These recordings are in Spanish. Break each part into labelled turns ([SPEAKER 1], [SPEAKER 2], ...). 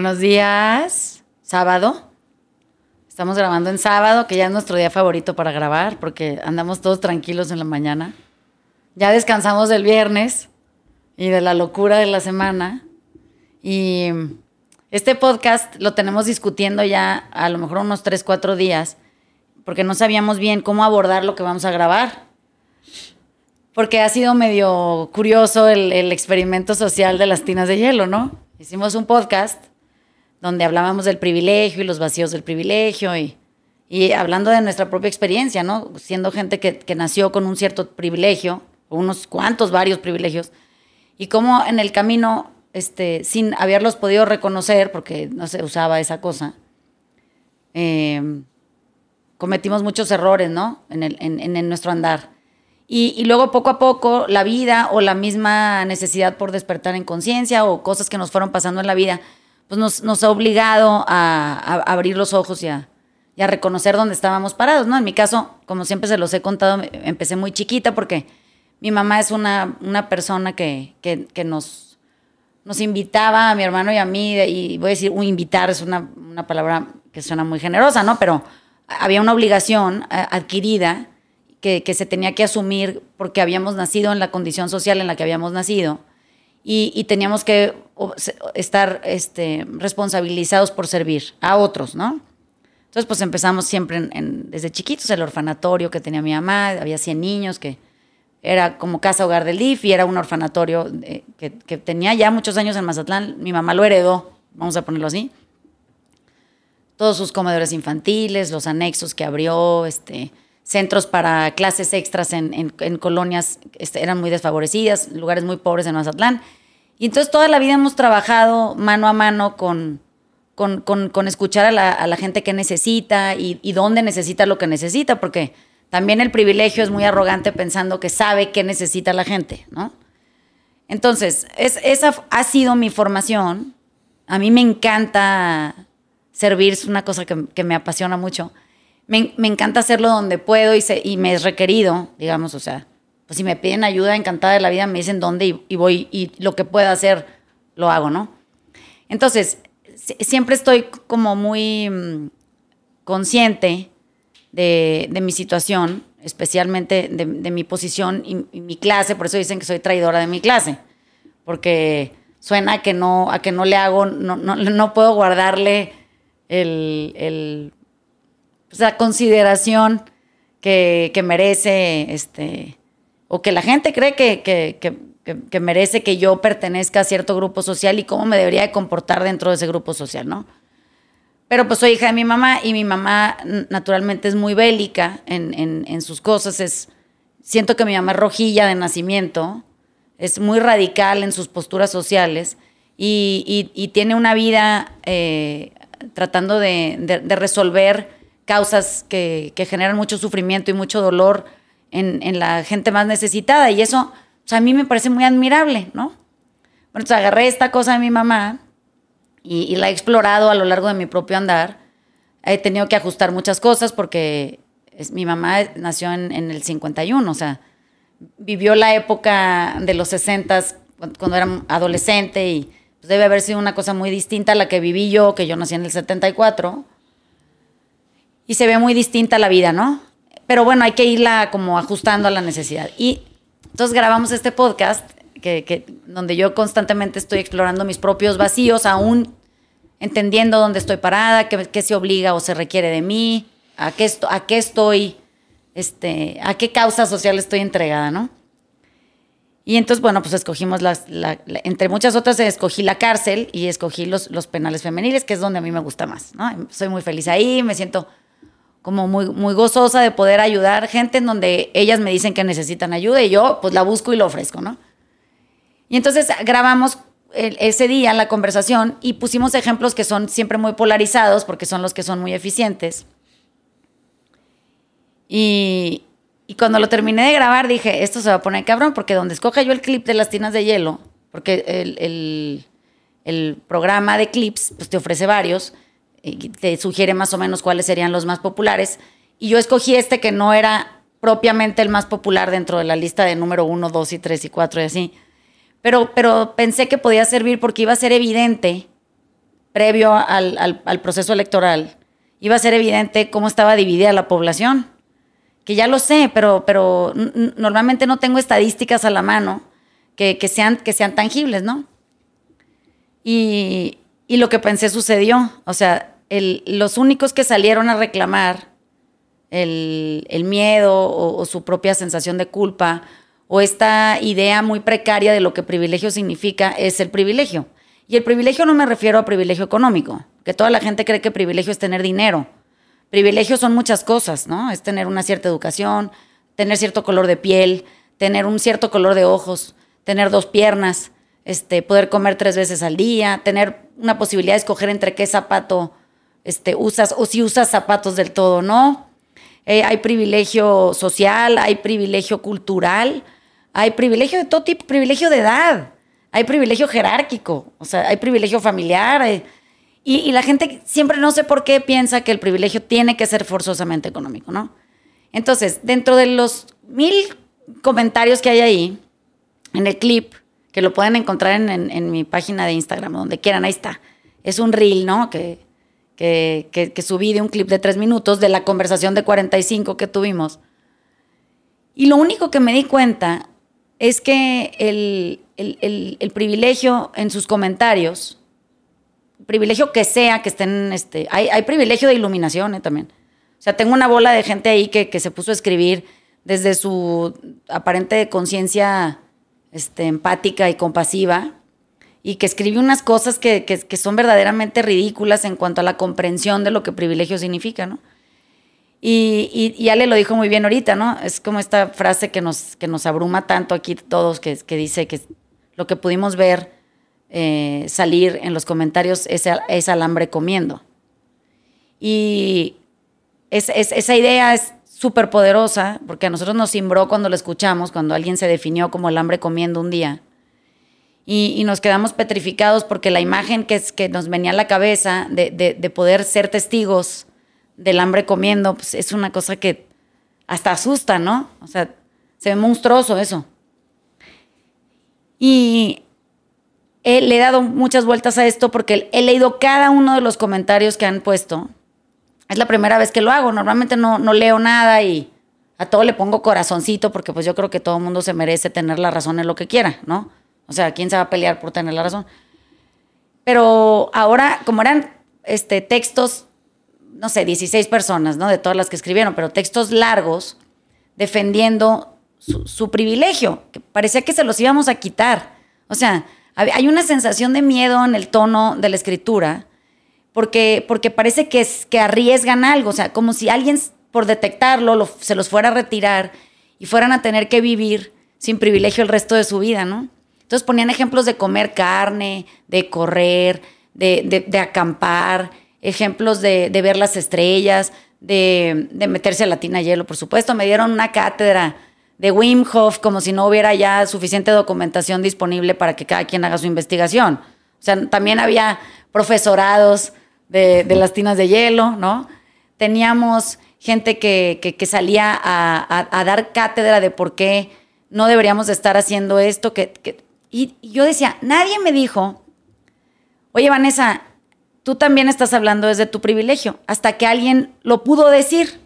[SPEAKER 1] Buenos días. Sábado. Estamos grabando en sábado, que ya es nuestro día favorito para grabar, porque andamos todos tranquilos en la mañana. Ya descansamos del viernes y de la locura de la semana. Y este podcast lo tenemos discutiendo ya a lo mejor unos 3, 4 días, porque no sabíamos bien cómo abordar lo que vamos a grabar. Porque ha sido medio curioso el experimento social de las tinas de hielo, ¿no? Hicimos un podcast donde hablábamos del privilegio y los vacíos del privilegio y hablando de nuestra propia experiencia, ¿no? Siendo gente que nació con un cierto privilegio, o unos cuantos, varios privilegios, y cómo en el camino, sin haberlos podido reconocer, porque no se usaba esa cosa, cometimos muchos errores, ¿no? En nuestro andar. Y luego poco a poco la vida o la misma necesidad por despertar en conciencia o cosas que nos fueron pasando en la vida, pues nos ha obligado a abrir los ojos y a reconocer dónde estábamos parados, ¿no? En mi caso, como siempre se los he contado, empecé muy chiquita porque mi mamá es una persona que nos invitaba a mi hermano y a mí, y voy a decir, invitar es una palabra que suena muy generosa, ¿no? Pero había una obligación adquirida que se tenía que asumir porque habíamos nacido en la condición social en la que habíamos nacido y teníamos que estar responsabilizados por servir a otros, ¿no? Entonces, pues empezamos siempre desde chiquitos, el orfanatorio que tenía mi mamá, había 100 niños, que era como casa hogar del DIF y era un orfanatorio que tenía ya muchos años en Mazatlán. Mi mamá lo heredó, vamos a ponerlo así. Todos sus comedores infantiles, los anexos que abrió, centros para clases extras en colonias eran muy desfavorecidas, lugares muy pobres en Mazatlán. Y entonces toda la vida hemos trabajado mano a mano con escuchar a la gente que necesita y dónde necesita lo que necesita, porque también el privilegio es muy arrogante pensando que sabe qué necesita la gente, ¿no? Entonces, esa ha sido mi formación. A mí me encanta servir, es una cosa que me apasiona mucho. Me encanta hacerlo donde puedo y me es requerido, digamos, o sea, pues si me piden ayuda, encantada de la vida, me dicen dónde y voy y lo que pueda hacer, lo hago, ¿no? Entonces, siempre estoy como muy consciente de mi situación, especialmente de mi posición y mi clase, por eso dicen que soy traidora de mi clase, porque suena a que no le hago, no puedo guardarle la consideración que merece, o que la gente cree que merece que yo pertenezca a cierto grupo social y cómo me debería de comportar dentro de ese grupo social, ¿no? Pero pues soy hija de mi mamá y mi mamá naturalmente es muy bélica en sus cosas. Siento que mi mamá es rojilla de nacimiento, es muy radical en sus posturas sociales y tiene una vida tratando de resolver causas que generan mucho sufrimiento y mucho dolor en la gente más necesitada. Y eso, o sea, a mí me parece muy admirable, ¿no? Bueno, entonces agarré esta cosa de mi mamá y la he explorado a lo largo de mi propio andar. He tenido que ajustar muchas cosas porque mi mamá nació en el 51, o sea, vivió la época de los 60s cuando era adolescente y pues debe haber sido una cosa muy distinta a la que viví yo, que yo nací en el 74. Y se ve muy distinta la vida, ¿no? Pero bueno, hay que irla como ajustando a la necesidad. Y entonces grabamos este podcast donde yo constantemente estoy explorando mis propios vacíos, aún entendiendo dónde estoy parada, qué se obliga o se requiere de mí, a qué estoy, a qué causa social estoy entregada, ¿no? Y entonces, bueno, pues escogimos entre muchas otras, escogí la cárcel y escogí los penales femeniles, que es donde a mí me gusta más, ¿no? Soy muy feliz ahí, me siento como muy, muy gozosa de poder ayudar gente en donde ellas me dicen que necesitan ayuda y yo pues la busco y lo ofrezco, ¿no? Y entonces grabamos ese día la conversación y pusimos ejemplos que son siempre muy polarizados porque son los que son muy eficientes. Y cuando lo terminé de grabar dije, esto se va a poner cabrón, porque donde escoja yo el clip de las tinas de hielo, porque el programa de clips pues te ofrece varios, y te sugiere más o menos cuáles serían los más populares, y yo escogí que no era propiamente el más popular dentro de la lista de número 1, 2 y 3 y 4 y así, pero pensé que podía servir porque iba a ser evidente previo al proceso electoral, iba a ser evidente cómo estaba dividida la población. Que ya lo sé, pero normalmente no tengo estadísticas a la mano que sean tangibles, ¿no? Y lo que pensé sucedió. O sea, los únicos que salieron a reclamar el miedo o su propia sensación de culpa o esta idea muy precaria de lo que privilegio significa es el privilegio. Y el privilegio no me refiero a privilegio económico, que toda la gente cree que privilegio es tener dinero. Privilegios son muchas cosas, ¿no? Es tener una cierta educación, tener cierto color de piel, tener un cierto color de ojos, tener 2 piernas, poder comer 3 veces al día, tener una posibilidad de escoger entre qué zapato usas o si usas zapatos del todo, ¿no? Hay privilegio social, hay privilegio cultural, hay privilegio de todo tipo, privilegio de edad, hay privilegio jerárquico, o sea, hay privilegio familiar, y la gente siempre no sé por qué piensa que el privilegio tiene que ser forzosamente económico, ¿no? Entonces, dentro de los 1000 comentarios que hay ahí, en el clip, que lo pueden encontrar en mi página de Instagram, donde quieran, ahí está. Es un reel, ¿no? Que subí de un clip de 3 minutos de la conversación de 45 que tuvimos. Y lo único que me di cuenta es que el privilegio en sus comentarios, privilegio que sea, que estén, hay privilegio de iluminación también. O sea, tengo una bola de gente ahí que se puso a escribir desde su aparente conciencia empática y compasiva, y que escribió unas cosas que son verdaderamente ridículas en cuanto a la comprensión de lo que privilegio significa, ¿no? Y Ale lo dijo muy bien ahorita, ¿no? Es como esta frase que nos abruma tanto aquí todos, que dice que lo que pudimos ver salir en los comentarios es al hambre comiendo. Y esa idea es súper poderosa, porque a nosotros nos cimbró cuando lo escuchamos, cuando alguien se definió como el hambre comiendo un día. Y nos quedamos petrificados porque la imagen que nos venía a la cabeza de poder ser testigos del hambre comiendo, pues es una cosa que hasta asusta, ¿no? O sea, se ve monstruoso eso. Y le he dado muchas vueltas a esto porque he leído cada uno de los comentarios que han puesto. Es la primera vez que lo hago. Normalmente no leo nada y a todo le pongo corazoncito porque pues yo creo que todo el mundo se merece tener la razón en lo que quiera, ¿no? O sea, ¿quién se va a pelear por tener la razón? Pero ahora, como eran textos, no sé, 16 personas, ¿no? De todas las que escribieron, pero textos largos defendiendo su privilegio, que parecía que se los íbamos a quitar. O sea, hay una sensación de miedo en el tono de la escritura porque parece que arriesgan algo, o sea, como si alguien por detectarlo se los fuera a retirar y fueran a tener que vivir sin privilegio el resto de su vida, ¿no? Entonces ponían ejemplos de comer carne, de correr, de acampar, ejemplos de ver las estrellas, de meterse a la tina de hielo, por supuesto. Me dieron una cátedra de Wim Hof como si no hubiera ya suficiente documentación disponible para que cada quien haga su investigación. O sea, también había profesorados de las tinas de hielo, ¿no? Teníamos gente que salía a dar cátedra de por qué no deberíamos de estar haciendo esto. Y yo decía, nadie me dijo, oye, Vanessa, tú también estás hablando desde tu privilegio, hasta que alguien lo pudo decir.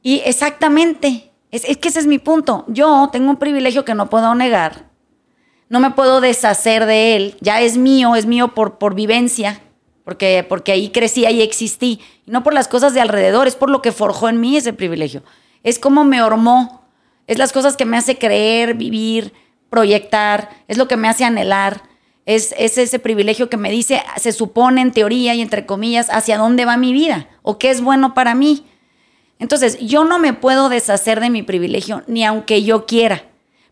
[SPEAKER 1] Y exactamente, es que ese es mi punto. Yo tengo un privilegio que no puedo negar, no me puedo deshacer de él, ya es mío por vivencia, porque ahí crecí, ahí existí, y no por las cosas de alrededor, es por lo que forjó en mí ese privilegio. Es como me hormó, es las cosas que me hace creer, vivir, proyectar, es lo que me hace anhelar, es ese privilegio que me dice, se supone en teoría y entre comillas, hacia dónde va mi vida o qué es bueno para mí. Entonces, yo no me puedo deshacer de mi privilegio ni aunque yo quiera,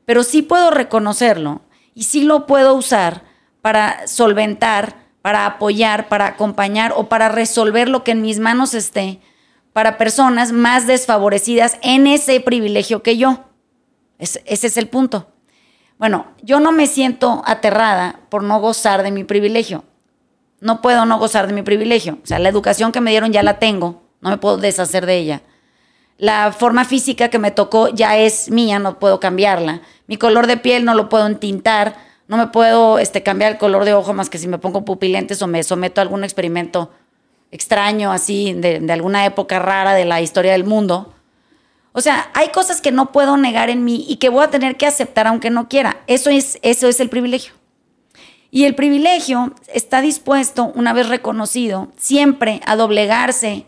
[SPEAKER 1] pero sí puedo reconocerlo y sí lo puedo usar para solventar, para apoyar, para acompañar o para resolver lo que en mis manos esté para personas más desfavorecidas en ese privilegio que yo. Ese es el punto. Bueno, yo no me siento aterrada por no gozar de mi privilegio. No puedo no gozar de mi privilegio. O sea, la educación que me dieron ya la tengo. No me puedo deshacer de ella. La forma física que me tocó ya es mía, no puedo cambiarla. Mi color de piel no lo puedo entintar, no me puedo cambiar el color de ojo más que si me pongo pupilentes o me someto a algún experimento extraño, así, de alguna época rara de la historia del mundo. O sea, hay cosas que no puedo negar en mí y que voy a tener que aceptar aunque no quiera. Eso es el privilegio. Y el privilegio está dispuesto, una vez reconocido, siempre a doblegarse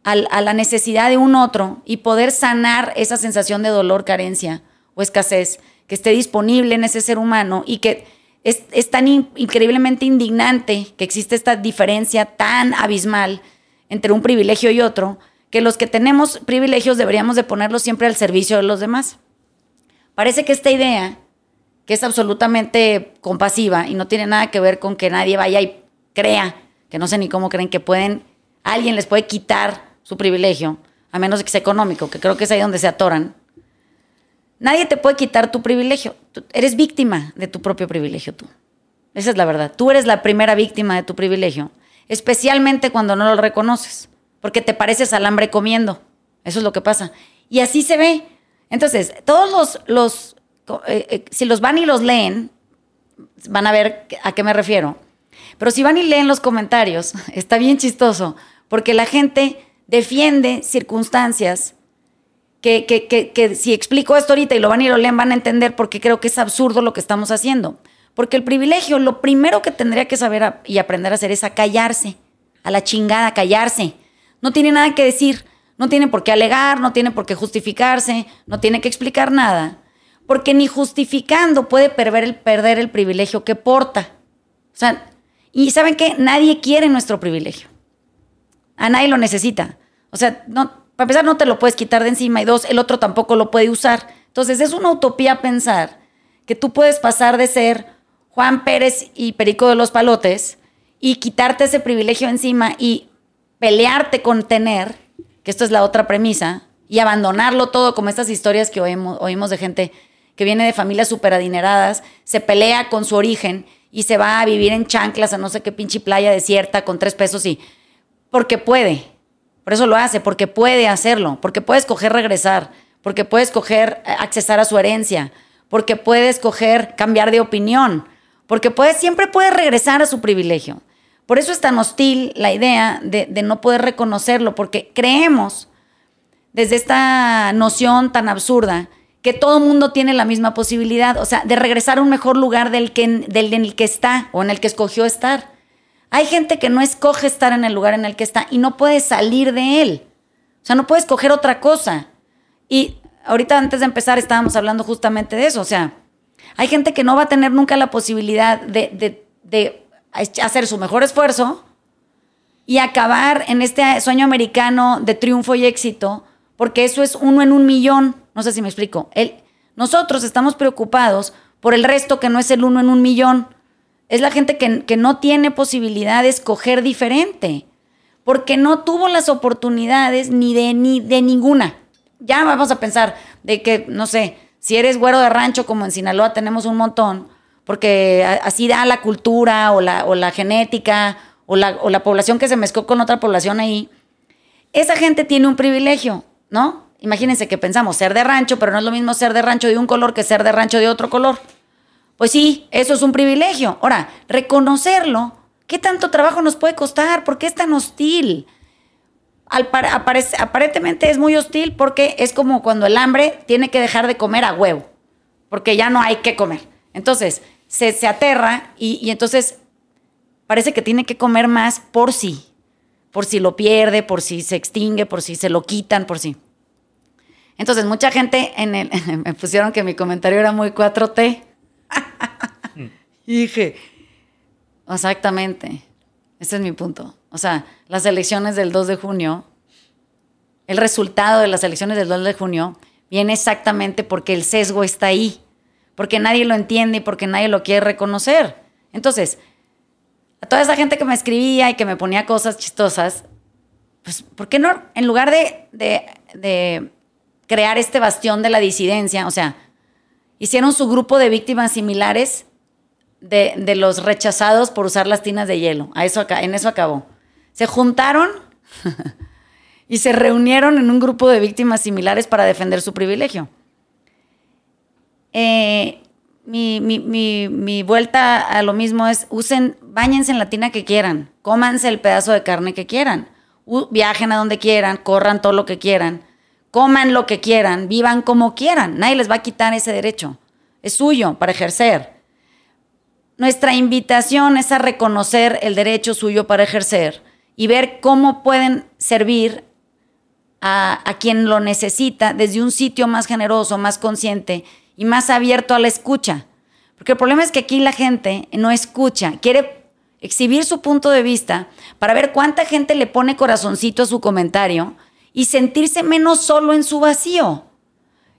[SPEAKER 1] a la necesidad de un otro y poder sanar esa sensación de dolor, carencia o escasez que esté disponible en ese ser humano y que es tan increíblemente indignante que existe esta diferencia tan abismal entre un privilegio y otro, que los que tenemos privilegios deberíamos de ponerlos siempre al servicio de los demás. Parece que esta idea, que es absolutamente compasiva y no tiene nada que ver con que nadie vaya y crea, que no sé ni cómo creen que alguien les puede quitar su privilegio, a menos de que sea económico, que creo que es ahí donde se atoran. Nadie te puede quitar tu privilegio. Tú eres víctima de tu propio privilegio, tú. Esa es la verdad. Tú eres la primera víctima de tu privilegio, especialmente cuando no lo reconoces, porque te pareces al hambre comiendo. Eso es lo que pasa. Y así se ve. Entonces, todos si los van y los leen, van a ver a qué me refiero. Pero si van y leen los comentarios, está bien chistoso, porque la gente defiende circunstancias que si explico esto ahorita y lo van y lo leen, van a entender por qué creo que es absurdo lo que estamos haciendo. Porque el privilegio, lo primero que tendría que saber y aprender a hacer es a callarse, a la chingada, a callarse. No tiene nada que decir, no tiene por qué alegar, no tiene por qué justificarse, no tiene que explicar nada. Porque ni justificando puede perder el privilegio que porta. O sea, y ¿saben qué? Nadie quiere nuestro privilegio. A nadie lo necesita. O sea, no, para empezar, no te lo puedes quitar de encima, y dos, el otro tampoco lo puede usar. Entonces, es una utopía pensar que tú puedes pasar de ser Juan Pérez y Perico de los Palotes y quitarte ese privilegio encima y pelearte con tener, que esto es la otra premisa, y abandonarlo todo, como estas historias que oímos de gente que viene de familias súper adineradas, se pelea con su origen y se va a vivir en chanclas a no sé qué pinche playa desierta con 3 pesos y porque puede. Por eso lo hace, porque puede hacerlo, porque puede escoger regresar, porque puede escoger accesar a su herencia, porque puede escoger cambiar de opinión, porque siempre puede regresar a su privilegio. Por eso es tan hostil la idea de no poder reconocerlo, porque creemos desde esta noción tan absurda que todo mundo tiene la misma posibilidad, o sea, de regresar a un mejor lugar del en el que está o en el que escogió estar. Hay gente que no escoge estar en el lugar en el que está y no puede salir de él. O sea, no puede escoger otra cosa. Y ahorita antes de empezar estábamos hablando justamente de eso. O sea, hay gente que no va a tener nunca la posibilidad de hacer su mejor esfuerzo y acabar en este sueño americano de triunfo y éxito, porque eso es 1 en 1,000,000. No sé si me explico. Nosotros estamos preocupados por el resto que no es el 1 en 1,000,000. Es la gente que no tiene posibilidad de escoger diferente, porque no tuvo las oportunidades ni de ninguna. Ya vamos a pensar de que, no sé, si eres güero de rancho, como en Sinaloa tenemos un montón, porque así da la cultura o la genética o la población que se mezcló con otra población ahí. Esa gente tiene un privilegio, ¿no? Imagínense que pensamos ser de rancho, pero no es lo mismo ser de rancho de un color que ser de rancho de otro color. Pues sí, eso es un privilegio. Ahora, reconocerlo, ¿qué tanto trabajo nos puede costar? ¿Por qué es tan hostil? Aparentemente es muy hostil porque es como cuando el hambre tiene que dejar de comer a huevo, porque ya no hay que comer. Entonces, se aterra y entonces parece que tiene que comer más por si lo pierde, por si se extingue, por si se lo quitan, por si. Entonces, mucha gente me pusieron que mi comentario era muy 4T. Y dije, exactamente, ese es mi punto. O sea, las elecciones del 2 de junio, el resultado de las elecciones del 2 de junio viene exactamente porque el sesgo está ahí, porque nadie lo entiende y porque nadie lo quiere reconocer. Entonces, a toda esa gente que me escribía y que me ponía cosas chistosas, pues, ¿por qué no, en lugar de crear este bastión de la disidencia, o sea, hicieron su grupo de víctimas similares de los rechazados por usar las tinas de hielo? En eso acabó. Se juntaron y se reunieron en un grupo de víctimas similares para defender su privilegio. mi vuelta a lo mismo es, báñense en la tina que quieran, cómanse el pedazo de carne que quieran, viajen a donde quieran, corran todo lo que quieran, coman lo que quieran, vivan como quieran. Nadie les va a quitar ese derecho. Es suyo para ejercer. Nuestra invitación es a reconocer el derecho suyo para ejercer y ver cómo pueden servir a quien lo necesita desde un sitio más generoso, más consciente y más abierto a la escucha. Porque el problema es que aquí la gente no escucha, quiere exhibir su punto de vista para ver cuánta gente le pone corazoncito a su comentario y sentirse menos solo en su vacío.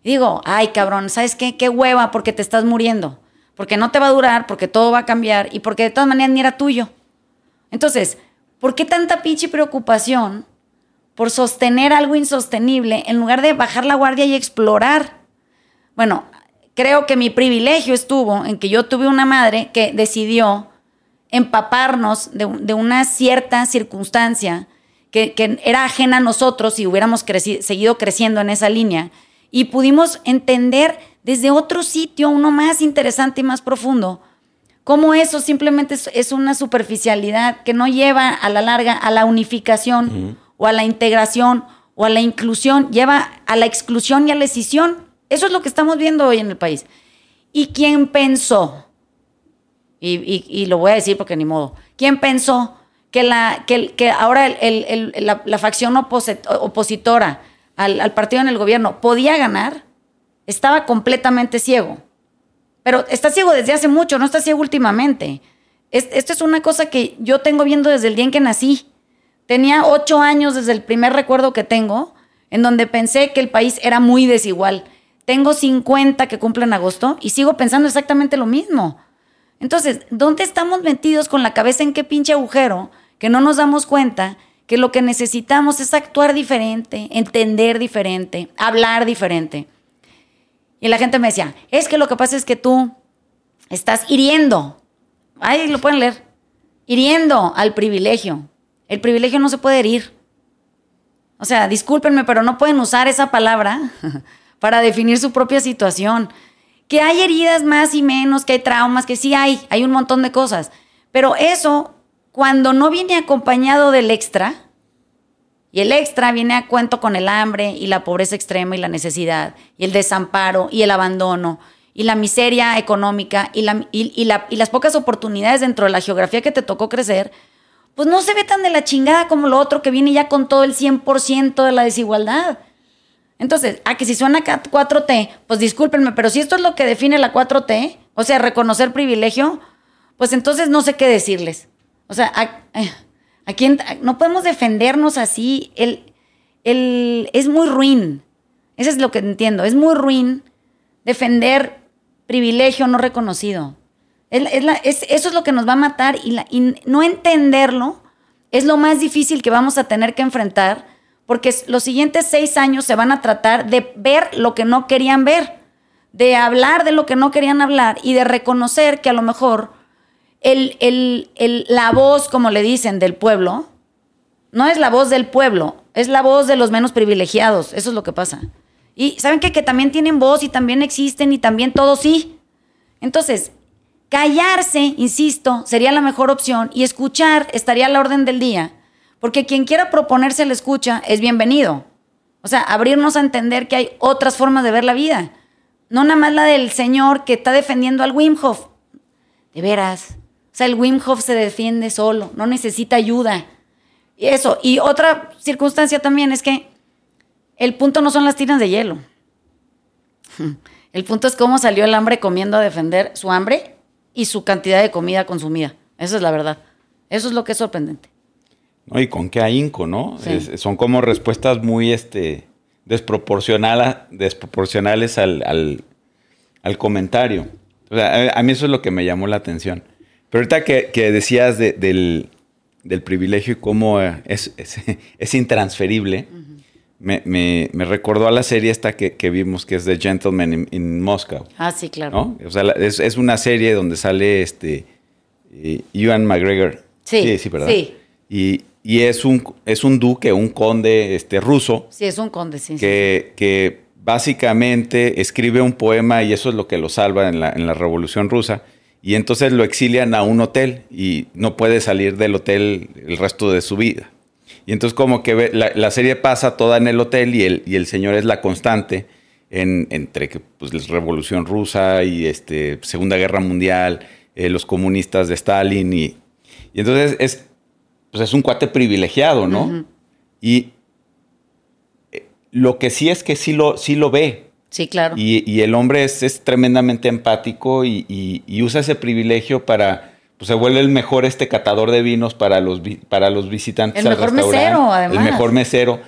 [SPEAKER 1] Digo, ay cabrón, ¿sabes qué? Qué hueva porque te estás muriendo, porque no te va a durar, porque todo va a cambiar y porque de todas maneras ni era tuyo. Entonces, ¿por qué tanta pinche preocupación por sostener algo insostenible en lugar de bajar la guardia y explorar? Bueno, creo que mi privilegio estuvo en que yo tuve una madre que decidió empaparnos de una cierta circunstancia que era ajena a nosotros si hubiéramos seguido creciendo en esa línea y pudimos entender desde otro sitio, uno más interesante y más profundo, cómo eso simplemente es una superficialidad que no lleva a la larga a la unificación o a la integración o a la inclusión, lleva a la exclusión y a la escisión. Eso es lo que estamos viendo hoy en el país. ¿Y quién pensó? Y lo voy a decir porque ni modo. ¿Quién pensó que ahora la facción opositora al partido en el gobierno podía ganar? Estaba completamente ciego. Pero está ciego desde hace mucho, no está ciego últimamente. Esto es una cosa que yo tengo viendo desde el día en que nací. Tenía 8 años desde el primer recuerdo que tengo, en donde pensé que el país era muy desigual. Tengo 50 que cumplen en agosto y sigo pensando exactamente lo mismo. Entonces, ¿dónde estamos metidos con la cabeza en qué pinche agujero que no nos damos cuenta que lo que necesitamos es actuar diferente, entender diferente, hablar diferente? Y la gente me decía, es que lo que pasa es que tú estás hiriendo. Ahí lo pueden leer. Hiriendo al privilegio. El privilegio no se puede herir. O sea, discúlpenme, pero no pueden usar esa palabra para definir su propia situación. Que hay heridas más y menos, que hay traumas, que sí hay un montón de cosas. Pero eso, cuando no viene acompañado del extra, y el extra viene a cuento con el hambre y la pobreza extrema y la necesidad, y el desamparo y el abandono, y la miseria económica y las pocas oportunidades dentro de la geografía que te tocó crecer, pues no se ve tan de la chingada como lo otro que viene ya con todo el 100% de la desigualdad. Entonces, que si suena 4T, pues discúlpenme, pero si esto es lo que define la 4T, o sea, reconocer privilegio, pues entonces no sé qué decirles. O sea, ¿a quién? No podemos defendernos así. Es muy ruin. Eso es lo que entiendo. Es muy ruin defender privilegio no reconocido. Eso es lo que nos va a matar y no entenderlo es lo más difícil que vamos a tener que enfrentar, porque los siguientes 6 años se van a tratar de ver lo que no querían ver, de hablar de lo que no querían hablar y de reconocer que a lo mejor la voz, como le dicen, del pueblo, no es la voz del pueblo, es la voz de los menos privilegiados. Eso es lo que pasa. Y ¿saben qué? Que también tienen voz y también existen y también todos sí. Entonces, callarse, insisto, sería la mejor opción y escuchar estaría a la orden del día. Porque quien quiera proponerse la escucha es bienvenido. O sea, abrirnos a entender que hay otras formas de ver la vida. No nada más la del señor que está defendiendo al Wim Hof. De veras. O sea, el Wim Hof se defiende solo, no necesita ayuda. Y eso. Y otra circunstancia también es que el punto no son las tiras de hielo. El punto es cómo salió el hambre comiendo a defender su hambre y su cantidad de comida consumida. Esa es la verdad. Eso es lo que es sorprendente.
[SPEAKER 2] No, y con qué ahínco, ¿no?
[SPEAKER 1] Sí.
[SPEAKER 2] Son como respuestas muy desproporcionales al comentario. O sea, a mí eso es lo que me llamó la atención. Pero ahorita que decías del privilegio y cómo es intransferible, me recordó a la serie esta que vimos, que es The Gentleman in Moscow.
[SPEAKER 1] Ah, sí, claro.
[SPEAKER 2] ¿No? O sea, es una serie donde sale Ewan McGregor.
[SPEAKER 1] Sí,
[SPEAKER 2] ¿verdad?
[SPEAKER 1] Sí.
[SPEAKER 2] Y es un duque, un conde ruso.
[SPEAKER 1] Sí, es un conde, sí.
[SPEAKER 2] Que básicamente escribe un poema y eso es lo que lo salva en la Revolución Rusa. Y entonces lo exilian a un hotel y no puede salir del hotel el resto de su vida. Y entonces como que la serie pasa toda en el hotel y el señor es la constante entre pues, la Revolución Rusa y Segunda Guerra Mundial, los comunistas de Stalin. Y entonces pues es un cuate privilegiado, ¿no? Uh-huh. Y lo que sí es que sí lo ve.
[SPEAKER 1] Sí, claro.
[SPEAKER 2] Y el hombre es tremendamente empático y usa ese privilegio para... Pues se vuelve el mejor catador de vinos para los visitantes
[SPEAKER 1] al restaurante. El mejor mesero, además.
[SPEAKER 2] El mejor mesero.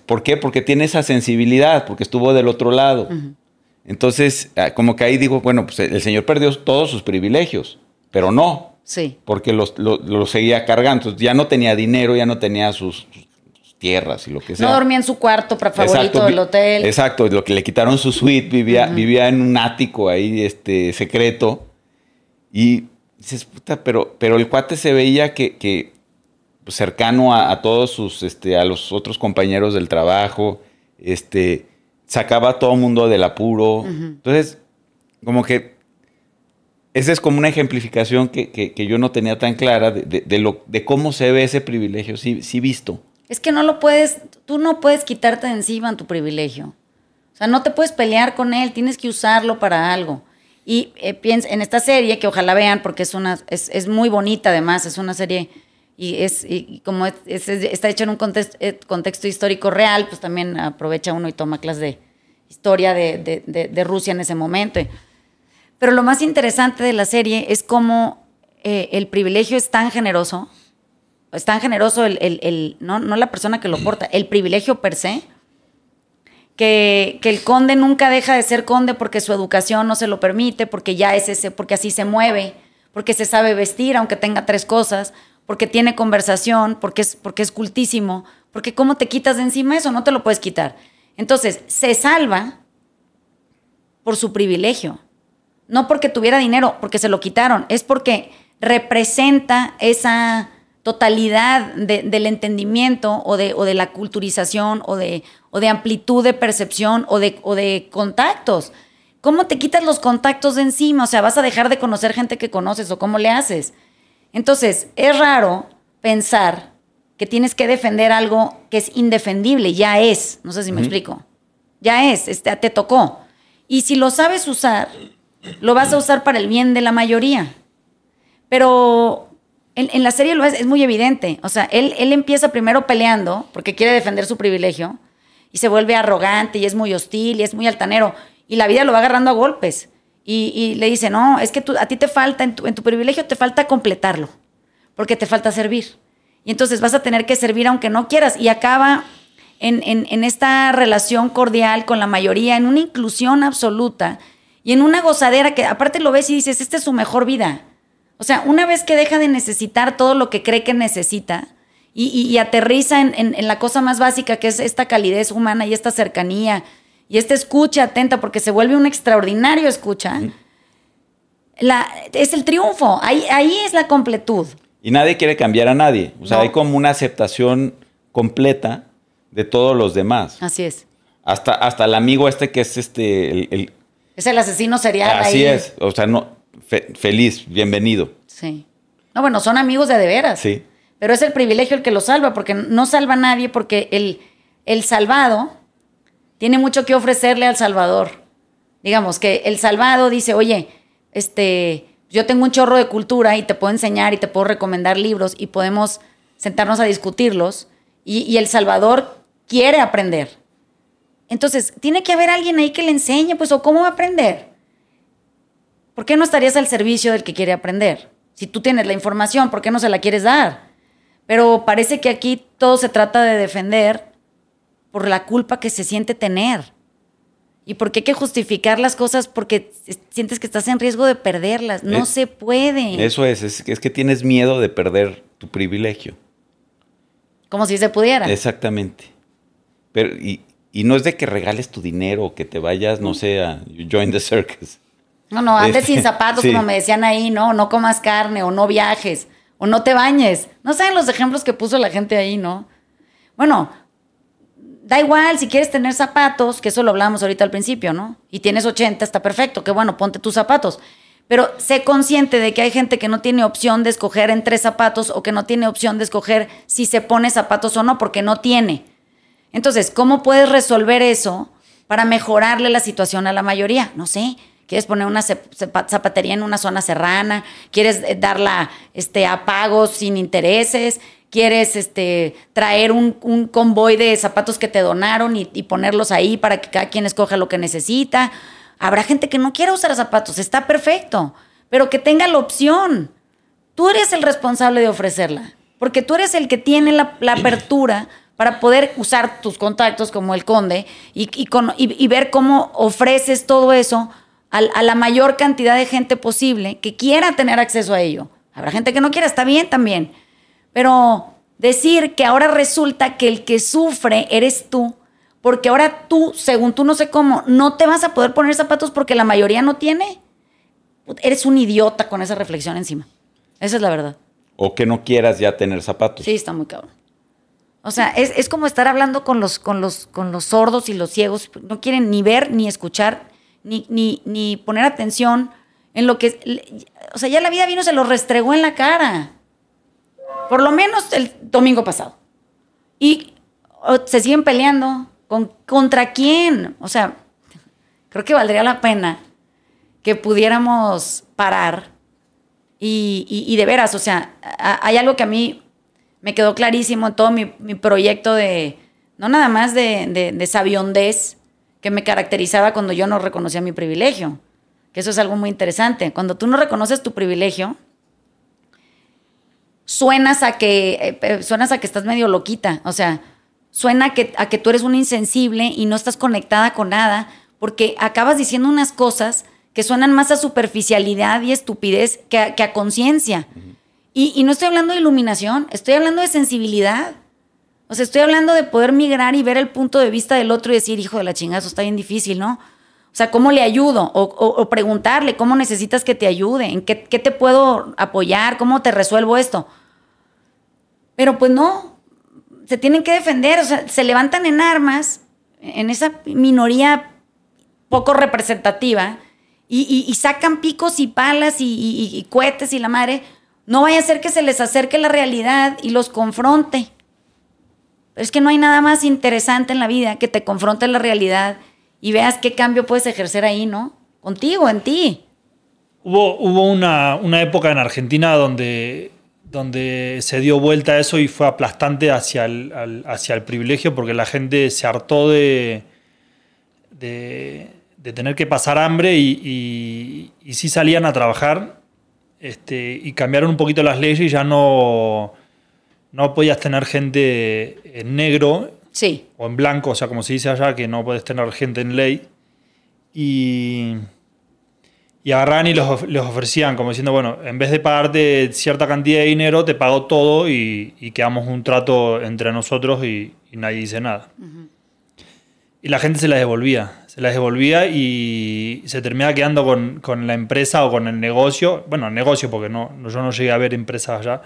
[SPEAKER 2] ¿Por qué? Porque tiene esa sensibilidad, porque estuvo del otro lado. Uh-huh. Entonces, como que ahí digo, bueno, pues el señor perdió todos sus privilegios, pero no.
[SPEAKER 1] Sí.
[SPEAKER 2] Porque los seguía cargando. Entonces, ya no tenía dinero, ya no tenía sus tierras y lo que sea.
[SPEAKER 1] No dormía en su cuarto favorito del hotel.
[SPEAKER 2] Exacto, lo que le quitaron su suite, vivía en un ático ahí, secreto. Y dices, puta, pero el cuate se veía que pues, cercano a todos a los otros compañeros del trabajo, sacaba a todo el mundo del apuro. Uh-huh. Entonces, como que esa es como una ejemplificación que yo no tenía tan clara de cómo se ve ese privilegio, sí visto.
[SPEAKER 1] Es que tú no puedes quitarte de encima tu privilegio. O sea, no te puedes pelear con él, tienes que usarlo para algo. Y piensa en esta serie, que ojalá vean, porque es muy bonita además, es una serie, y como está hecha en un contexto histórico real, pues también aprovecha uno y toma clases de historia de Rusia en ese momento. Pero lo más interesante de la serie es cómo el privilegio es tan generoso, no la persona que lo porta, el privilegio per se, que el conde nunca deja de ser conde porque su educación no se lo permite, porque ya es porque así se mueve, porque se sabe vestir aunque tenga 3 cosas, porque tiene conversación, porque es cultísimo, porque ¿cómo te quitas de encima eso? No te lo puedes quitar. Entonces, se salva por su privilegio. No porque tuviera dinero, porque se lo quitaron, es porque representa esa totalidad del entendimiento o de la culturización o de amplitud de percepción o de contactos. ¿Cómo te quitas los contactos de encima? O sea, ¿vas a dejar de conocer gente que conoces o cómo le haces? Entonces, es raro pensar que tienes que defender algo que es indefendible. Ya es. No sé si me explico. Ya es. Te tocó. Y si lo sabes usar, lo vas a usar para el bien de la mayoría. Pero en la serie es muy evidente. O sea, él empieza primero peleando porque quiere defender su privilegio y se vuelve arrogante y es muy hostil y es muy altanero. Y la vida lo va agarrando a golpes. Y le dice, no, es que a ti te falta, en tu privilegio te falta completarlo porque te falta servir. Y entonces vas a tener que servir aunque no quieras. Y acaba en esta relación cordial con la mayoría, en una inclusión absoluta y en una gozadera que aparte lo ves y dices, esta es su mejor vida. O sea, una vez que deja de necesitar todo lo que cree que necesita y aterriza en la cosa más básica que es esta calidez humana y esta cercanía y esta escucha atenta porque se vuelve un extraordinario escucha, es el triunfo. Ahí es la completud.
[SPEAKER 2] Y nadie quiere cambiar a nadie. O sea, no. Hay como una aceptación completa de todos los demás.
[SPEAKER 1] Así es.
[SPEAKER 2] Hasta el amigo que es
[SPEAKER 1] es el asesino serial.
[SPEAKER 2] Así ahí. Es. O sea, no... feliz, bienvenido.
[SPEAKER 1] Sí. No, bueno, son amigos de veras.
[SPEAKER 2] Sí.
[SPEAKER 1] Pero es el privilegio el que lo salva, porque no salva a nadie, porque el salvado tiene mucho que ofrecerle al salvador. Digamos que el salvado dice, oye, yo tengo un chorro de cultura y te puedo enseñar y te puedo recomendar libros y podemos sentarnos a discutirlos y el salvador quiere aprender. Entonces, tiene que haber alguien ahí que le enseñe, pues, o cómo va a aprender. ¿Por qué no estarías al servicio del que quiere aprender? Si tú tienes la información, ¿por qué no se la quieres dar? Pero parece que aquí todo se trata de defender por la culpa que se siente tener. Y porque hay que justificar las cosas porque sientes que estás en riesgo de perderlas. No se puede.
[SPEAKER 2] Eso es que tienes miedo de perder tu privilegio.
[SPEAKER 1] Como si se pudiera.
[SPEAKER 2] Exactamente. Pero, y no es de que regales tu dinero o que te vayas, no sé, a join the circus.
[SPEAKER 1] No, andes sin zapatos, sí. Como me decían ahí, no comas carne, o no viajes, o no te bañes. No saben los ejemplos que puso la gente ahí, ¿no? Bueno, da igual si quieres tener zapatos, que eso lo hablábamos ahorita al principio, ¿no? Y tienes 80, está perfecto, qué bueno, ponte tus zapatos. Pero sé consciente de que hay gente que no tiene opción de escoger entre zapatos o que no tiene opción de escoger si se pone zapatos o no, porque no tiene. Entonces, ¿cómo puedes resolver eso para mejorarle la situación a la mayoría? No sé, ¿quieres poner una zapatería en una zona serrana? ¿Quieres darla a pagos sin intereses? ¿Quieres traer un convoy de zapatos que te donaron y ponerlos ahí para que cada quien escoja lo que necesita? Habrá gente que no quiera usar zapatos, está perfecto, pero que tenga la opción. Tú eres el responsable de ofrecerla, porque tú eres el que tiene la apertura para poder usar tus contactos como el Conde y ver cómo ofreces todo eso a la mayor cantidad de gente posible que quiera tener acceso a ello. Habrá gente que no quiera, está bien también. Pero decir que ahora resulta que el que sufre eres tú, porque ahora tú, según tú no sé cómo, no te vas a poder poner zapatos porque la mayoría no tiene. Eres un idiota con esa reflexión encima. Esa es la verdad.
[SPEAKER 2] O que no quieras ya tener zapatos.
[SPEAKER 1] Sí, está muy cabrón. O sea, es como estar hablando con los sordos y los ciegos. No quieren ni ver, ni escuchar, ni poner atención en lo que... O sea, ya la vida vino, se los restregó en la cara. Por lo menos el domingo pasado. Y se siguen peleando. ¿Contra quién? O sea, creo que valdría la pena que pudiéramos parar y de veras, o sea, hay algo que a mí me quedó clarísimo en todo mi proyecto no nada más de sabiondez que me caracterizaba cuando yo no reconocía mi privilegio, que eso es algo muy interesante. Cuando tú no reconoces tu privilegio, suenas a que estás medio loquita, o sea, suena a que tú eres una insensible y no estás conectada con nada, porque acabas diciendo unas cosas que suenan más a superficialidad y estupidez que a conciencia. Uh-huh. Y no estoy hablando de iluminación, estoy hablando de sensibilidad. O sea, estoy hablando de poder migrar y ver el punto de vista del otro y decir, hijo de la chingada, eso está bien difícil, ¿no? O sea, ¿cómo le ayudo? O preguntarle, ¿cómo necesitas que te ayude? ¿En qué te puedo apoyar? ¿Cómo te resuelvo esto? Pero pues no, se tienen que defender, o sea, se levantan en armas, en esa minoría poco representativa, y sacan picos y palas y cohetes y la madre. No vaya a ser que se les acerque la realidad y los confronte. Pero es que no hay nada más interesante en la vida que te confronte la realidad y veas qué cambio puedes ejercer ahí, ¿no? Contigo, en ti.
[SPEAKER 3] Hubo una época en Argentina donde se dio vuelta a eso y fue aplastante hacia el privilegio, porque la gente se hartó de tener que pasar hambre y sí salían a trabajar, y cambiaron un poquito las leyes y ya no podías tener gente en negro,
[SPEAKER 1] sí,
[SPEAKER 3] o en blanco, o sea, como se dice allá, que no puedes tener gente en ley. Y agarraban y les ofrecían, como diciendo, bueno, en vez de pagarte cierta cantidad de dinero, te pago todo y quedamos un trato entre nosotros y nadie dice nada. Uh-huh. Y la gente se las devolvía y se terminaba quedando con la empresa o con el negocio. Bueno, el negocio, porque yo no llegué a ver empresas allá.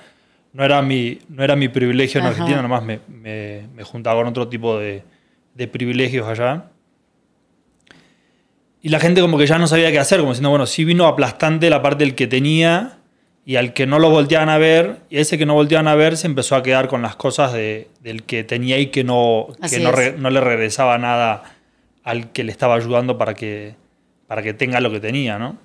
[SPEAKER 3] No era mi privilegio en Argentina, nomás me juntaba con otro tipo de privilegios allá. Y la gente como que ya no sabía qué hacer, como diciendo, bueno, sí vino aplastante la parte del que tenía y al que no lo volteaban a ver, y ese que no volteaban a ver se empezó a quedar con las cosas del que tenía y que no le regresaba nada al que le estaba ayudando para que tenga lo que tenía, ¿no?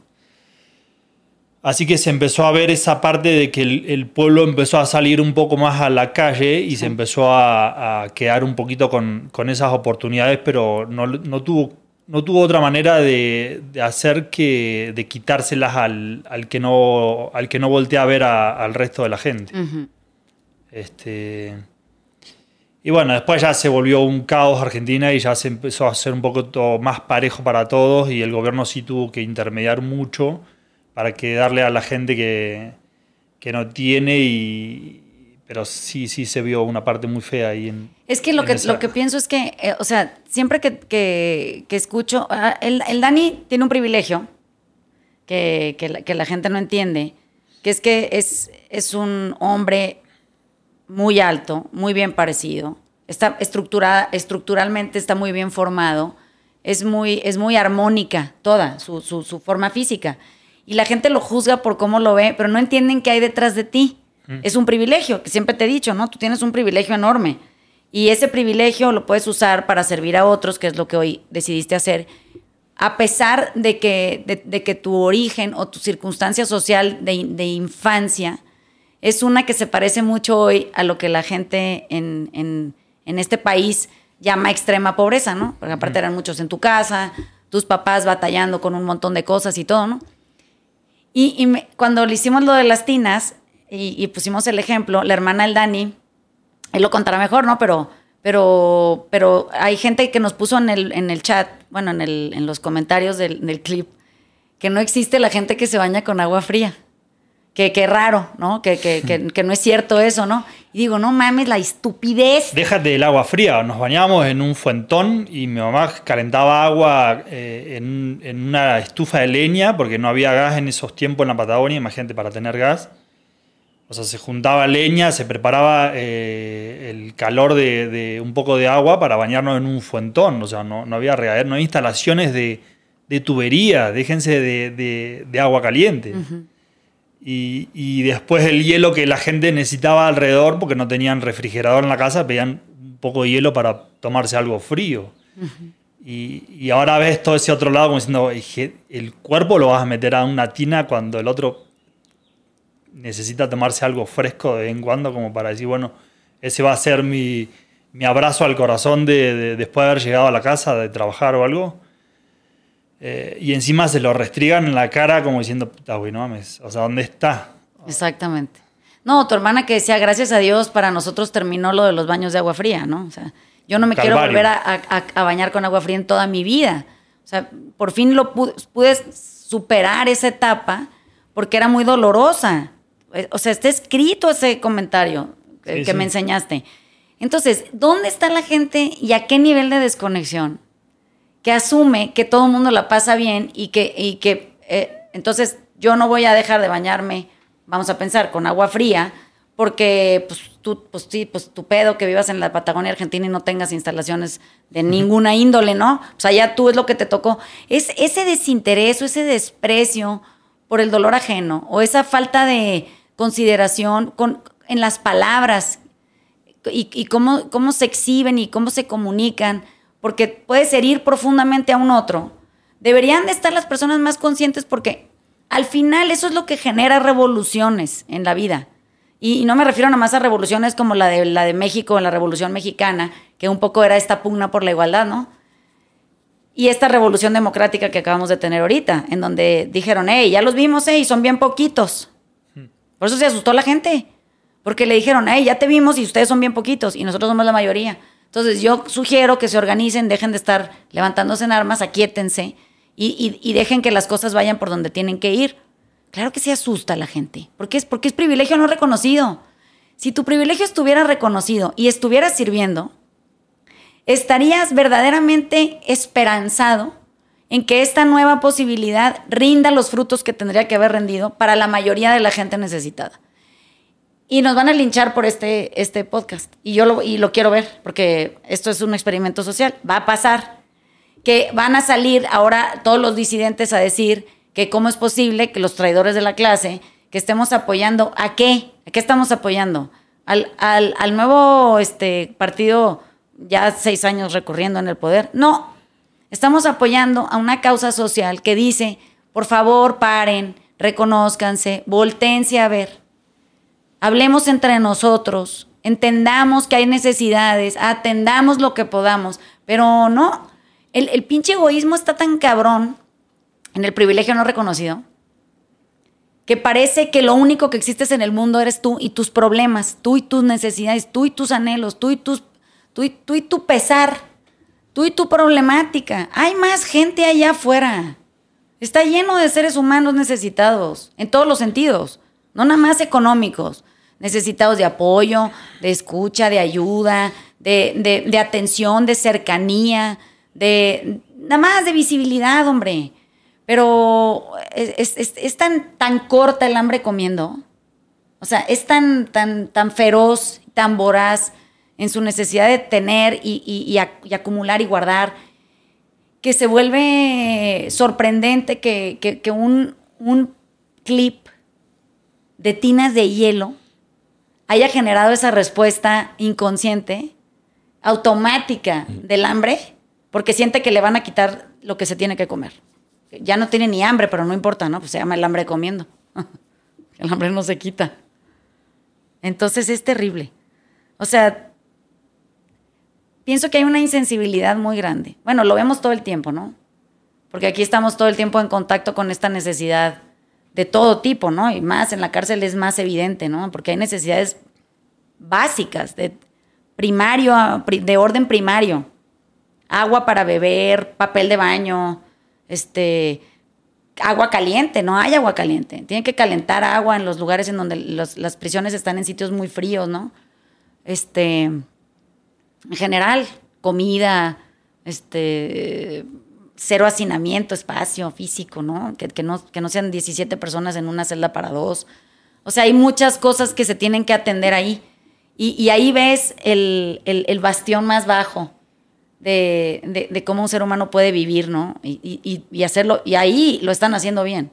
[SPEAKER 3] Así que se empezó a ver esa parte de que el pueblo empezó a salir un poco más a la calle y se empezó a quedar un poquito con esas oportunidades, pero no tuvo otra manera de hacer que de quitárselas al que no voltea a ver al resto de la gente. Uh-huh. Y bueno, después ya se volvió un caos Argentina y ya se empezó a hacer un poco más parejo para todos, y el gobierno sí tuvo que intermediar mucho para que darle a la gente que no tiene, pero sí se vio una parte muy fea ahí en...
[SPEAKER 1] Es que lo que pienso es que, o sea, siempre que escucho... El Dani tiene un privilegio que la gente no entiende, que es un hombre muy alto, muy bien parecido, está estructuralmente está muy bien formado, es muy armónica toda su forma física. Y la gente lo juzga por cómo lo ve, pero no entienden qué hay detrás de ti. Es un privilegio, que siempre te he dicho, ¿no? Tú tienes un privilegio enorme. Y ese privilegio lo puedes usar para servir a otros, que es lo que hoy decidiste hacer, a pesar de que tu origen o tu circunstancia social de infancia es una que se parece mucho hoy a lo que la gente en este país llama extrema pobreza, ¿no? Porque aparte eran muchos en tu casa, tus papás batallando con un montón de cosas y todo, ¿no? Cuando le hicimos lo de las tinas y pusimos el ejemplo, la hermana del Dani, él lo contará mejor, ¿no? Pero hay gente que nos puso en el chat, bueno, en los comentarios del clip, que no existe la gente que se baña con agua fría. Que raro, ¿no? Que no es cierto eso, ¿no? Y digo, no mames, la estupidez.
[SPEAKER 3] Déjate del agua fría. Nos bañábamos en un fuentón y mi mamá calentaba agua en una estufa de leña porque no había gas en esos tiempos en la Patagonia, imagínate, para tener gas. O sea, se juntaba leña, se preparaba el calor de un poco de agua para bañarnos en un fuentón. O sea, no había regadero, no hay instalaciones de tubería, déjense de agua caliente. Uh-huh. Y después el hielo que la gente necesitaba alrededor, porque no tenían refrigerador en la casa, pedían un poco de hielo para tomarse algo frío. Uh-huh. Y ahora ves todo ese otro lado como diciendo, el cuerpo lo vas a meter a una tina cuando el otro necesita tomarse algo fresco de vez en cuando, como para decir, bueno, ese va a ser mi abrazo al corazón después de haber llegado a la casa, de trabajar o algo. Y encima se lo restrigan en la cara como diciendo, puta, güey, no mames, o sea, ¿dónde está?
[SPEAKER 1] Exactamente. No, tu hermana que decía, gracias a Dios, para nosotros terminó lo de los baños de agua fría, ¿no? O sea, yo no me quiero volver a bañar con agua fría en toda mi vida. O sea, por fin pude superar esa etapa porque era muy dolorosa. O sea, está escrito ese comentario que me enseñaste. Entonces, ¿dónde está la gente y a qué nivel de desconexión que asume que todo el mundo la pasa bien y que entonces yo no voy a dejar de bañarme, vamos a pensar, con agua fría, porque tu pedo que vivas en la Patagonia Argentina y no tengas instalaciones de ninguna índole, ¿no? O sea, ya tú es lo que te tocó. Es ese desinterés o ese desprecio por el dolor ajeno o esa falta de consideración en las palabras y cómo se exhiben y cómo se comunican, porque puedes herir profundamente a un otro. Deberían de estar las personas más conscientes porque al final eso es lo que genera revoluciones en la vida. Y no me refiero nada más a revoluciones como la de México, la Revolución Mexicana, que un poco era esta pugna por la igualdad, ¿no? Y esta revolución democrática que acabamos de tener ahorita, en donde dijeron, hey, ya los vimos, y son bien poquitos. Por eso se asustó la gente, porque le dijeron, hey, ya te vimos y ustedes son bien poquitos y nosotros somos la mayoría. Entonces yo sugiero que se organicen, dejen de estar levantándose en armas, aquíétense y dejen que las cosas vayan por donde tienen que ir. Claro que se asusta la gente, porque es privilegio no reconocido. Si tu privilegio estuviera reconocido y estuvieras sirviendo, estarías verdaderamente esperanzado en que esta nueva posibilidad rinda los frutos que tendría que haber rendido para la mayoría de la gente necesitada. Y nos van a linchar por este podcast. Y yo lo quiero ver, porque esto es un experimento social. Va a pasar que van a salir ahora todos los disidentes a decir que cómo es posible que los traidores de la clase, que estemos apoyando, ¿a qué? ¿A qué estamos apoyando? Al nuevo partido, ya 6 años recorriendo en el poder. No, estamos apoyando a una causa social que dice, por favor, paren, reconózcanse, voltéense a ver. Hablemos entre nosotros, entendamos que hay necesidades, atendamos lo que podamos, pero no, el pinche egoísmo está tan cabrón en el privilegio no reconocido que parece que lo único que existes en el mundo eres tú y tus problemas, tú y tus necesidades, tú y tus anhelos, tú y tu pesar, tú y tu problemática. Hay más gente allá afuera. Está lleno de seres humanos necesitados en todos los sentidos, no nada más económicos. Necesitados de apoyo, de escucha, de ayuda, de atención, de cercanía, nada más de visibilidad, hombre. Pero es tan corta el hambre comiendo. O sea, es tan feroz, tan voraz en su necesidad de tener y acumular y guardar, que se vuelve sorprendente que un clip de tinas de hielo haya generado esa respuesta inconsciente, automática del hambre, porque siente que le van a quitar lo que se tiene que comer. Ya no tiene ni hambre, pero no importa, ¿no? Pues se llama el hambre comiendo. El hambre no se quita. Entonces es terrible. O sea, pienso que hay una insensibilidad muy grande. Bueno, lo vemos todo el tiempo, ¿no? Porque aquí estamos todo el tiempo en contacto con esta necesidad de todo tipo, ¿no? Y más en la cárcel es más evidente, ¿no? Porque hay necesidades básicas, de orden primario. Agua para beber, papel de baño, agua caliente, no hay agua caliente. Tienen que calentar agua en los lugares en donde las prisiones están en sitios muy fríos, ¿no? En general, comida, cero hacinamiento, espacio físico, ¿no? Que no sean 17 personas en una celda para 2. O sea, hay muchas cosas que se tienen que atender ahí. Y ahí ves el bastión más bajo de cómo un ser humano puede vivir, ¿no? Y hacerlo, y ahí lo están haciendo bien.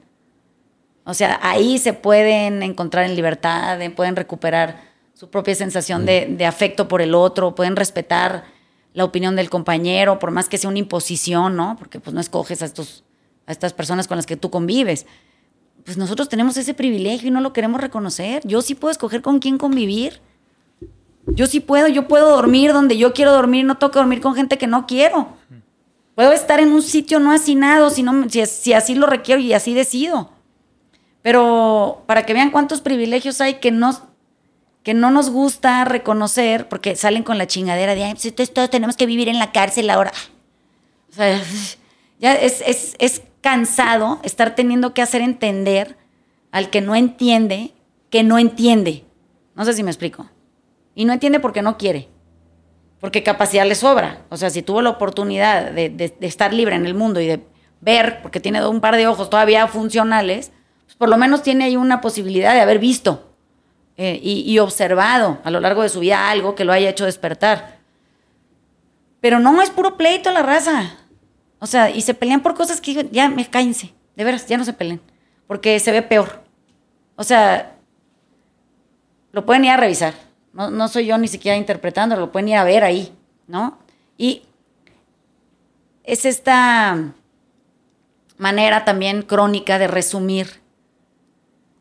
[SPEAKER 1] O sea, ahí se pueden encontrar en libertad, pueden recuperar su propia sensación de afecto por el otro, pueden respetar la opinión del compañero, por más que sea una imposición, ¿no? Porque pues no escoges a estas personas con las que tú convives. Pues nosotros tenemos ese privilegio y no lo queremos reconocer. Yo sí puedo escoger con quién convivir. Yo puedo dormir donde yo quiero dormir, no tengo que dormir con gente que no quiero. Puedo estar en un sitio no hacinado si así lo requiero y así decido. Pero para que vean cuántos privilegios hay que no nos gusta reconocer, porque salen con la chingadera de, entonces todos tenemos que vivir en la cárcel ahora. O sea, ya es cansado estar teniendo que hacer entender al que no entiende que no entiende. No sé si me explico. Y no entiende porque no quiere. Porque capacidad le sobra. O sea, si tuvo la oportunidad de estar libre en el mundo y de ver, porque tiene un par de ojos todavía funcionales, pues por lo menos tiene ahí una posibilidad de haber visto y observado a lo largo de su vida algo que lo haya hecho despertar. Pero no, es puro pleito la raza. O sea, y se pelean por cosas que ya cállense. De veras, ya no se peleen. Porque se ve peor. O sea, lo pueden ir a revisar. No soy yo ni siquiera interpretándolo, lo pueden ir a ver ahí, ¿no? Y es esta manera también crónica de resumir.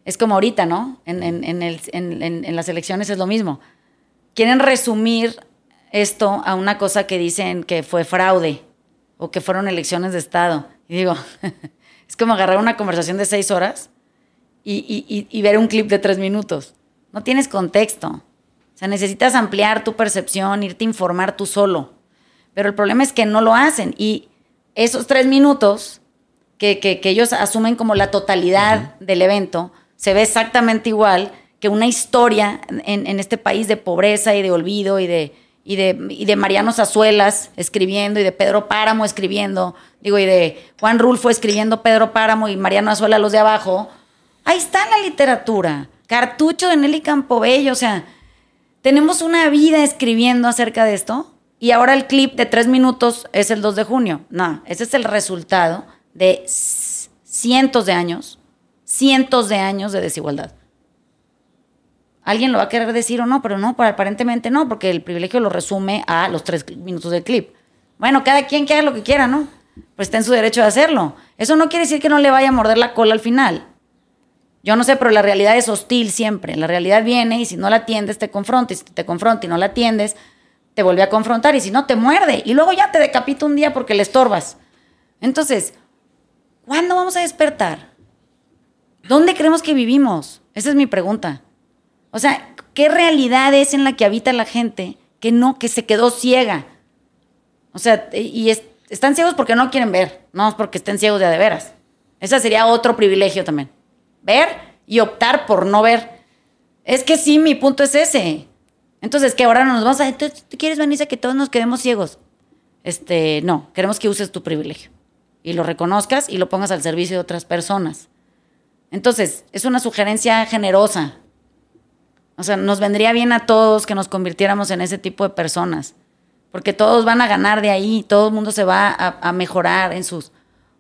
[SPEAKER 1] Es como ahorita, ¿no? En las elecciones es lo mismo. Quieren resumir esto a una cosa que dicen que fue fraude o que fueron elecciones de Estado. Y digo, es como agarrar una conversación de 6 horas y ver un clip de 3 minutos. No tienes contexto. O sea, necesitas ampliar tu percepción, irte a informar tú solo. Pero el problema es que no lo hacen. Y esos 3 minutos que ellos asumen como la totalidad del evento, se ve exactamente igual que una historia en este país de pobreza y de olvido y de Mariano Zazuelas escribiendo y de Pedro Páramo escribiendo, y de Juan Rulfo escribiendo Pedro Páramo y Mariano Azuela los de abajo. Ahí está la literatura. Cartucho de Nelly Campobello, o sea, tenemos una vida escribiendo acerca de esto y ahora el clip de 3 minutos es el 2 de junio. No, ese es el resultado de cientos de años de desigualdad. Alguien lo va a querer decir o no, pero no, aparentemente no, porque el privilegio lo resume a los 3 minutos del clip. Bueno, cada quien que haga lo que quiera, ¿no? Pues está en su derecho de hacerlo. Eso no quiere decir que no le vaya a morder la cola al final. Yo no sé, pero la realidad es hostil siempre. La realidad viene y si no la atiendes te confronta. Y si te confronta y no la atiendes, te vuelve a confrontar. Y si no, te muerde. Y luego ya te decapita un día porque le estorbas. Entonces, ¿cuándo vamos a despertar? ¿Dónde creemos que vivimos? Esa es mi pregunta. O sea, ¿qué realidad es en la que habita la gente que se quedó ciega? O sea, están ciegos porque no quieren ver. No es porque estén ciegos de veras. Ese sería otro privilegio también. Ver y optar por no ver. Es que sí, mi punto es ese. Entonces, ¿qué ahora nos vamos a... ¿Tú quieres, Vanessa, que todos nos quedemos ciegos? No, queremos que uses tu privilegio. Y lo reconozcas y lo pongas al servicio de otras personas. Entonces, es una sugerencia generosa. O sea, nos vendría bien a todos que nos convirtiéramos en ese tipo de personas. Porque todos van a ganar de ahí, todo el mundo se va a mejorar en sus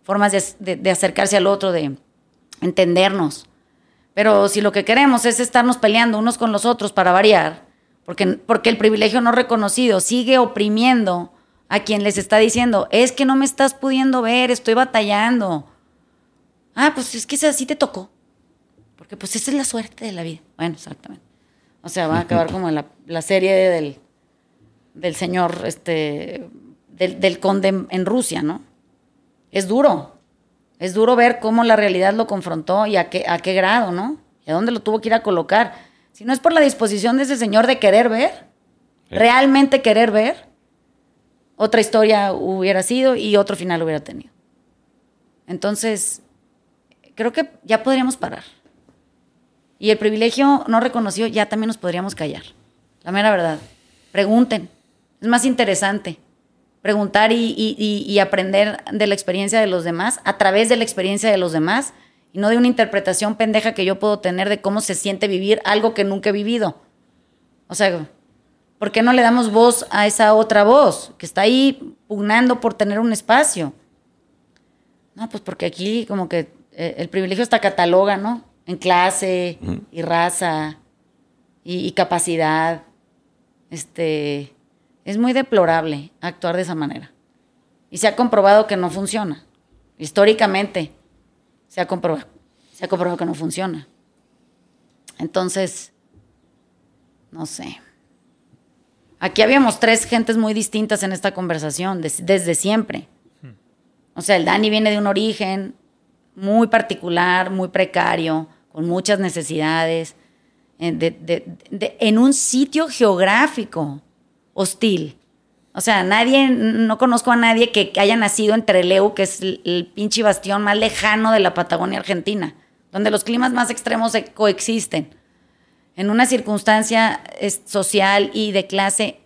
[SPEAKER 1] formas de acercarse al otro, de entendernos. Pero si lo que queremos es estarnos peleando unos con los otros para variar, porque el privilegio no reconocido sigue oprimiendo a quien les está diciendo, es que no me estás pudiendo ver, estoy batallando. Ah, pues es que así te tocó. Porque pues esa es la suerte de la vida. Bueno, exactamente. O sea, va a acabar como la serie del señor, del conde en Rusia, ¿no? Es duro ver cómo la realidad lo confrontó y a qué grado, ¿no? Y a dónde lo tuvo que ir a colocar. Si no es por la disposición de ese señor de querer ver, realmente querer ver, otra historia hubiera sido y otro final hubiera tenido. Entonces, creo que ya podríamos parar. Y el privilegio no reconocido ya también nos podríamos callar. La mera verdad. Pregunten. Es más interesante preguntar y aprender de la experiencia de los demás, a través de la experiencia de los demás, y no de una interpretación pendeja que yo puedo tener de cómo se siente vivir algo que nunca he vivido. O sea, ¿por qué no le damos voz a esa otra voz que está ahí pugnando por tener un espacio? No, pues porque aquí como que el privilegio está cataloga, ¿no? En clase y raza y capacidad. Es muy deplorable actuar de esa manera. Y se ha comprobado que no funciona. Históricamente se ha comprobado que no funciona. Entonces, no sé. Aquí habíamos 3 gentes muy distintas en esta conversación, desde siempre. O sea, el Dani viene de un origen muy particular, muy precario, con muchas necesidades, en un sitio geográfico hostil. O sea, no conozco a nadie que haya nacido en Trelew, que es el pinche bastión más lejano de la Patagonia Argentina, donde los climas más extremos coexisten, en una circunstancia social y de clase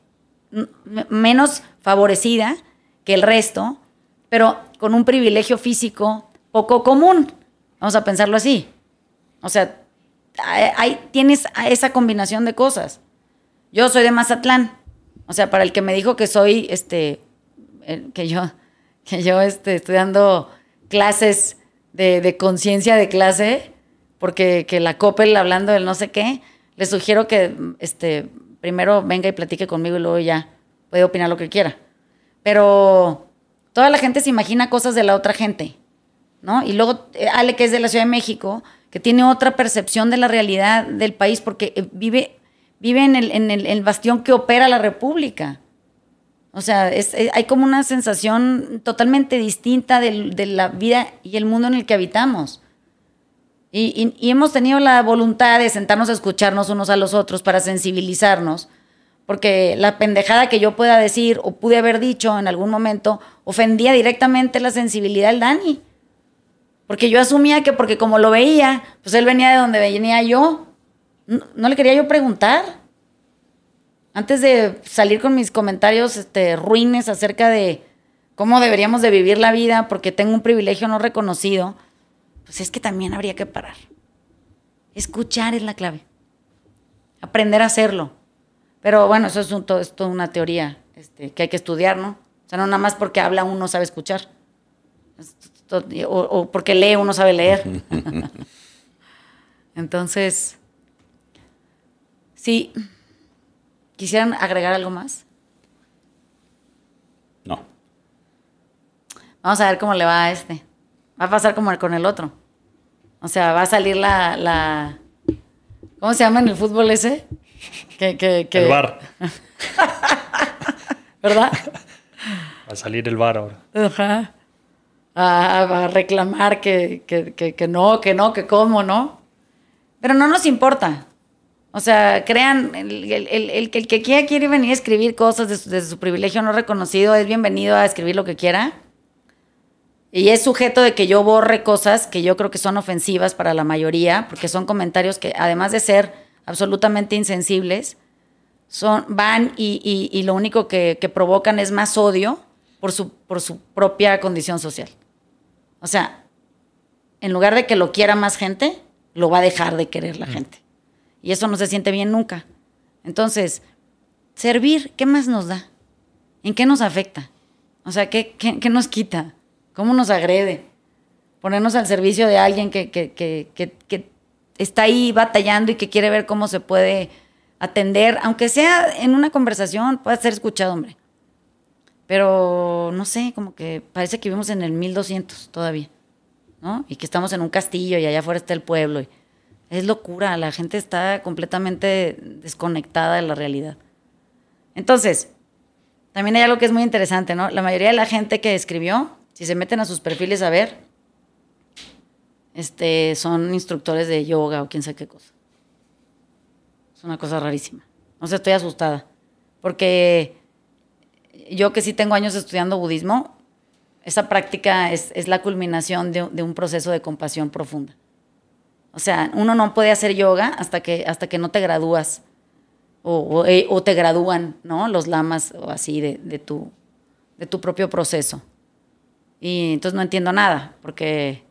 [SPEAKER 1] menos favorecida que el resto, pero con un privilegio físico poco común. Vamos a pensarlo así. O sea, tienes esa combinación de cosas. Yo soy de Mazatlán. O sea, para el que me dijo que soy, que yo estoy dando clases de conciencia de clase, porque que la Coppel hablando del no sé qué, le sugiero que primero venga y platique conmigo y luego ya puede opinar lo que quiera. Pero toda la gente se imagina cosas de la otra gente, ¿no? Y luego Ale, que es de la Ciudad de México, que tiene otra percepción de la realidad del país porque vive en el bastión que opera la República. O sea, hay como una sensación totalmente distinta de la vida y el mundo en el que habitamos. Y hemos tenido la voluntad de sentarnos a escucharnos unos a los otros para sensibilizarnos, porque la pendejada que yo pueda decir o pude haber dicho en algún momento ofendía directamente la sensibilidad del Dani. Porque yo asumía que porque como lo veía, pues él venía de donde venía yo. No le quería yo preguntar. Antes de salir con mis comentarios ruines acerca de cómo deberíamos de vivir la vida porque tengo un privilegio no reconocido, pues es que también habría que parar. Escuchar es la clave. Aprender a hacerlo. Pero bueno, eso es toda una teoría que hay que estudiar, ¿no? O sea, no nada más porque habla uno sabe escuchar. O porque lee uno sabe leer. Entonces, sí. ¿Quisieran agregar algo más?
[SPEAKER 2] No.
[SPEAKER 1] Vamos a ver cómo le va a este. Va a pasar como con el otro. O sea, va a salir la ¿cómo se llama en el fútbol ese?
[SPEAKER 3] El VAR.
[SPEAKER 1] ¿Verdad?
[SPEAKER 3] Va a salir el VAR ahora.
[SPEAKER 1] Ajá. A reclamar que no, que cómo, ¿no? Pero no nos importa. O sea, crean, el que quiere venir a escribir cosas desde su privilegio no reconocido es bienvenido a escribir lo que quiera. Y es sujeto de que yo borre cosas que yo creo que son ofensivas para la mayoría, porque son comentarios que, además de ser absolutamente insensibles, van y lo único que provocan es más odio por su propia condición social. O sea, en lugar de que lo quiera más gente, lo va a dejar de querer la gente. Y eso no se siente bien nunca. Entonces, servir, ¿qué más nos da? ¿En qué nos afecta? O sea, ¿qué nos quita? ¿Cómo nos agrede? Ponernos al servicio de alguien que está ahí batallando y que quiere ver cómo se puede atender, aunque sea en una conversación, puede ser escuchado, hombre. Pero, no sé, como que parece que vivimos en el 1200 todavía, ¿no? Y que estamos en un castillo y allá afuera está el pueblo. Es locura, la gente está completamente desconectada de la realidad. Entonces, también hay algo que es muy interesante, ¿no? La mayoría de la gente que escribió, si se meten a sus perfiles a ver, son instructores de yoga o quién sabe qué cosa. Es una cosa rarísima. O sea, estoy asustada. Porque yo que sí tengo años estudiando budismo, esa práctica es la culminación de un proceso de compasión profunda. O sea, uno no puede hacer yoga hasta que no te gradúas o te gradúan, ¿no? Los lamas o así de tu propio proceso. Y entonces no entiendo nada, porque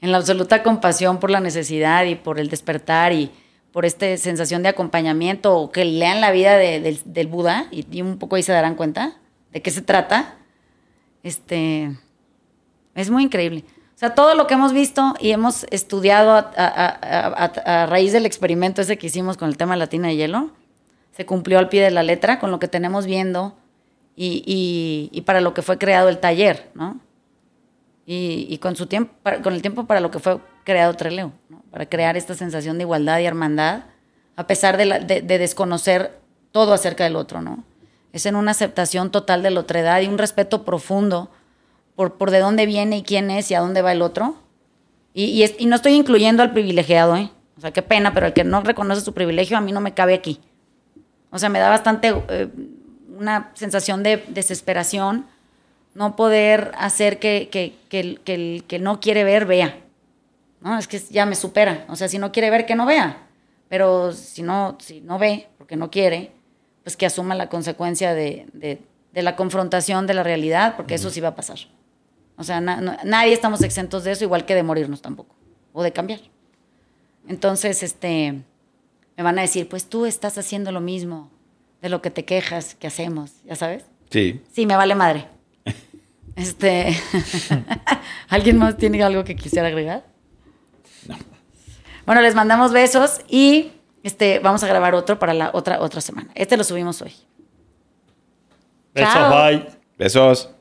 [SPEAKER 1] en la absoluta compasión por la necesidad y por el despertar y por esta sensación de acompañamiento, o que lean la vida del Buda y un poco ahí se darán cuenta de qué se trata, es muy increíble. O sea, todo lo que hemos visto y hemos estudiado a raíz del experimento ese que hicimos con el tema de la tina de hielo, se cumplió al pie de la letra con lo que tenemos viendo y para lo que fue creado el taller, ¿no? Y con el tiempo para lo que fue creado Trelew, ¿no? Para crear esta sensación de igualdad y hermandad, a pesar de desconocer todo acerca del otro, ¿no? Es en una aceptación total de la otredad y un respeto profundo por de dónde viene y quién es y a dónde va el otro. Y no estoy incluyendo al privilegiado, ¿eh? O sea, qué pena, pero el que no reconoce su privilegio a mí no me cabe aquí. O sea, me da bastante una sensación de desesperación no poder hacer que el que no quiere ver, vea. ¿No? Es que ya me supera. O sea, si no quiere ver, que no vea. Pero si no ve, porque no quiere, pues que asuma la consecuencia de la confrontación de la realidad, porque eso sí va a pasar. O sea, nadie estamos exentos de eso, igual que de morirnos tampoco, o de cambiar. Entonces, me van a decir, pues tú estás haciendo lo mismo de lo que te quejas que hacemos, ¿ya sabes?
[SPEAKER 2] Sí.
[SPEAKER 1] Sí, me vale madre. ¿Alguien más tiene algo que quisiera agregar?
[SPEAKER 2] No.
[SPEAKER 1] Bueno, les mandamos besos y vamos a grabar otro para la otra semana. Lo subimos hoy.
[SPEAKER 3] Besos,
[SPEAKER 1] Chao.
[SPEAKER 3] bye.
[SPEAKER 2] Besos.